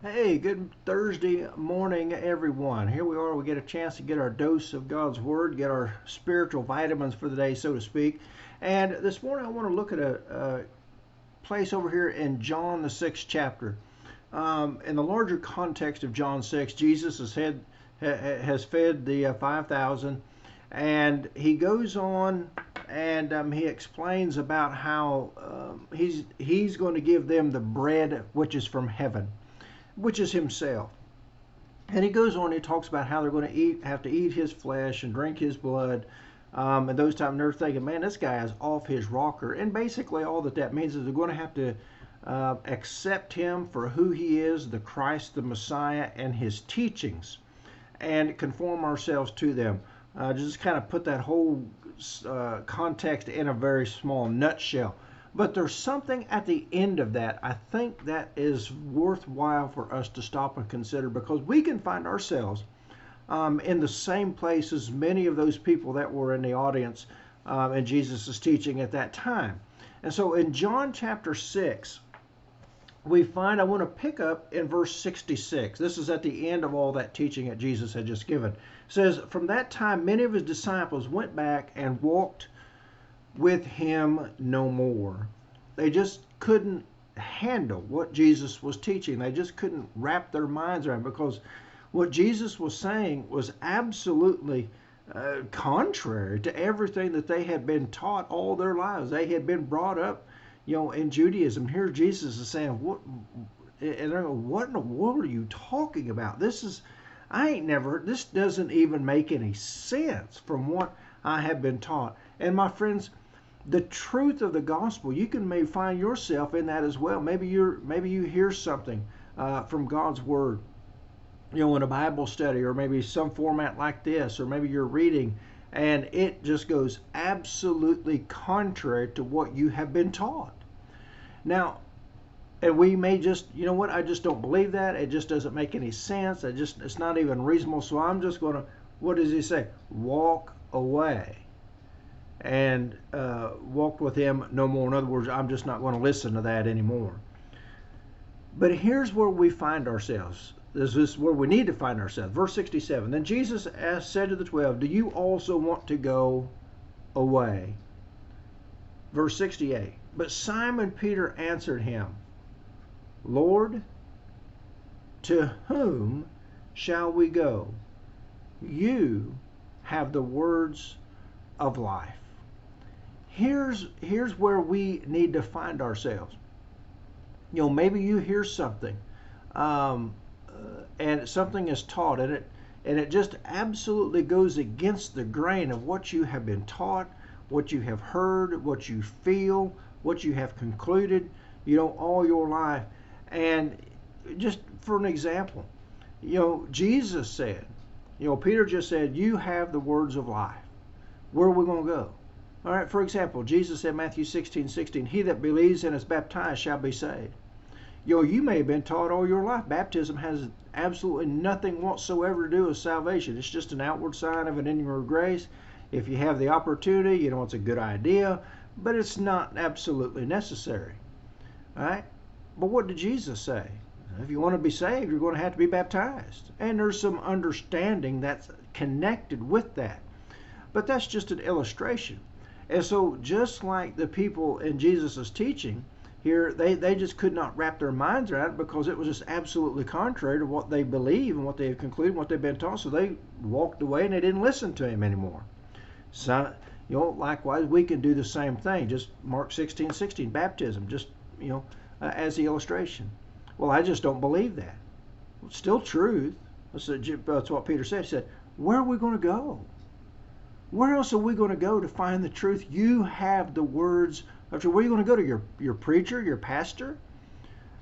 Hey, good Thursday morning, everyone. Here we are. We get a chance to get our dose of God's Word, get our spiritual vitamins for the day, so to speak. And this morning, I want to look at a place over here in John, the sixth chapter. In the larger context of John 6, Jesus has fed the 5,000, and he goes on and he explains about how he's going to give them the bread which is from heaven, which is himself. And he goes on, he talks about how they're going to have to eat his flesh and drink his blood. And those times they're thinking, man, this guy is off his rocker. And basically, all that means is they're going to have to accept him for who he is, the Christ, the Messiah, and his teachings, and conform ourselves to them. Just kind of put that whole context in a very small nutshell. But there's something at the end of that I think that is worthwhile for us to stop and consider, because we can find ourselves in the same place as many of those people that were in the audience in Jesus' teaching at that time. And so in John chapter 6, we find, I want to pick up in verse 66. This is at the end of all that teaching that Jesus had just given. It says, from that time, many of his disciples went back and walked with him no more. They just couldn't handle what Jesus was teaching. They just couldn't wrap their minds around, because what Jesus was saying was absolutely contrary to everything that they had been taught all their lives. They had been brought up, in Judaism. Here Jesus is saying, "What?" And they're going, "What in the world are you talking about? This doesn't even make any sense from what I have been taught." And my friends, the truth of the gospel, you can maybe find yourself in that as well. Maybe you hear something from God's word, in a Bible study, or maybe some format like this, or maybe you're reading, and it just goes absolutely contrary to what you have been taught. Now, and we may just, I just don't believe that. It just doesn't make any sense. It's not even reasonable. So I'm just going to, what does he say? Walk away. And walked with him no more. In other words, I'm just not going to listen to that anymore. But here's where we find ourselves. This is where we need to find ourselves. Verse 67. Then Jesus said to the 12, do you also want to go away? Verse 68. But Simon Peter answered him, Lord, to whom shall we go? You have the words of life. Here's where we need to find ourselves. Maybe you hear something, and something is taught, and it just absolutely goes against the grain of what you have been taught, what you have heard, what you feel, what you have concluded, all your life. And just for an example, Jesus said, Peter just said, you have the words of life. Where are we going to go? All right, for example, Jesus said, Matthew 16:16, he that believes and is baptized shall be saved. You may have been taught all your life baptism has absolutely nothing whatsoever to do with salvation. It's just an outward sign of an inward grace. If you have the opportunity, it's a good idea, but it's not absolutely necessary. All right? But what did Jesus say? If you want to be saved, you're going to have to be baptized. And there's some understanding that's connected with that. But that's just an illustration. And so just like the people in Jesus' teaching here, they just could not wrap their minds around it, because it was just absolutely contrary to what they believe and what they have concluded, what they've been taught. So they walked away and they didn't listen to him anymore. So, likewise, we can do the same thing. Just Mark 16:16, baptism, just, as the illustration. Well, I just don't believe that. Well, it's still truth. That's what Peter said. He said, where are we going to go? Where else are we going to go to find the truth? You have the words of truth. Where are you going to go to? Your preacher, your pastor,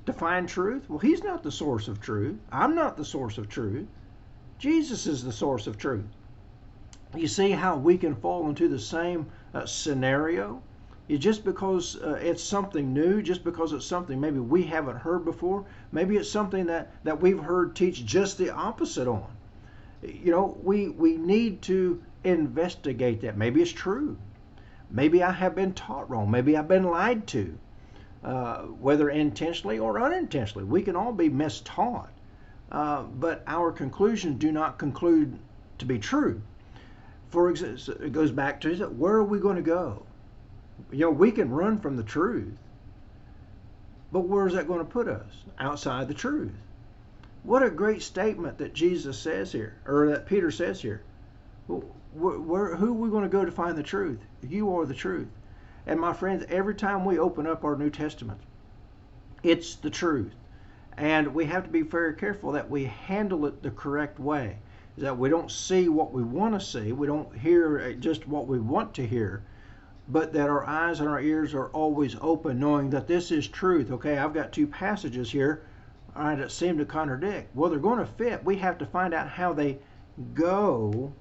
to find truth? Well, he's not the source of truth. I'm not the source of truth. Jesus is the source of truth. You see how we can fall into the same scenario? Just because it's something new, just because it's something maybe we haven't heard before, maybe it's something that we've heard teach just the opposite on. We need to investigate that. Maybe it's true. Maybe I have been taught wrong. Maybe I've been lied to. whether intentionally or unintentionally. We can all be mistaught, but our conclusions do not conclude to be true. For example, it goes back to, where are we going to go? We can run from the truth, but where is that going to put us? Outside the truth. What a great statement that Jesus says here, or that Peter says here. Who are we going to go to find the truth? You are the truth. And my friends, every time we open up our New Testament, it's the truth. And we have to be very careful that we handle it the correct way. That we don't see what we want to see. We don't hear just what we want to hear. But that our eyes and our ears are always open, knowing that this is truth. Okay, I've got two passages here, all right, that seem to contradict. Well, they're going to fit. We have to find out how they go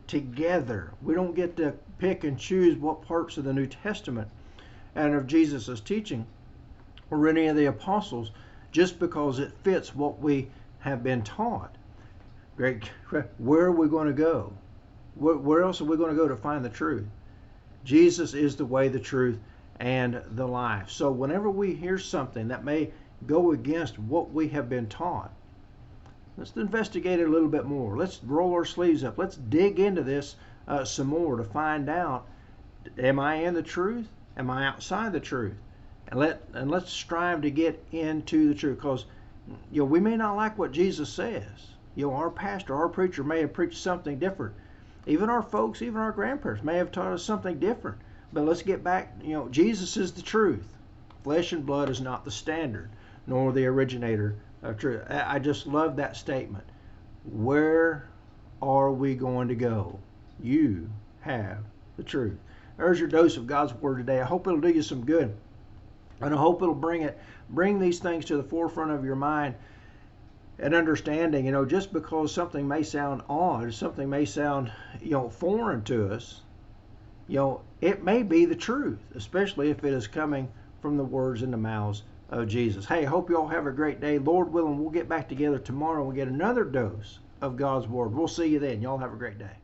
together. We don't get to pick and choose what parts of the New Testament and of Jesus' teaching or any of the apostles just because it fits what we have been taught. Great. Where are we going to go? Where else are we going to go to find the truth? Jesus is the way, the truth, and the life. So whenever we hear something that may go against what we have been taught, let's investigate it a little bit more. Let's roll our sleeves up. Let's dig into this some more to find out, am I in the truth? Am I outside the truth? And let's strive to get into the truth, because we may not like what Jesus says. Our pastor, our preacher may have preached something different. Even our folks, even our grandparents may have taught us something different. But let's get back, Jesus is the truth. Flesh and blood is not the standard, nor the originator of truth. I just love that statement. Where are we going to go? You have the truth. There's your dose of God's Word today. I hope it'll do you some good. And I hope it'll bring these things to the forefront of your mind and understanding. Just because something may sound odd, something may sound, foreign to us, it may be the truth, especially if it is coming from the words in the mouths of Jesus. Hey, I hope you all have a great day. Lord willing, we'll get back together tomorrow and we'll get another dose of God's Word. We'll see you then. Y'all have a great day.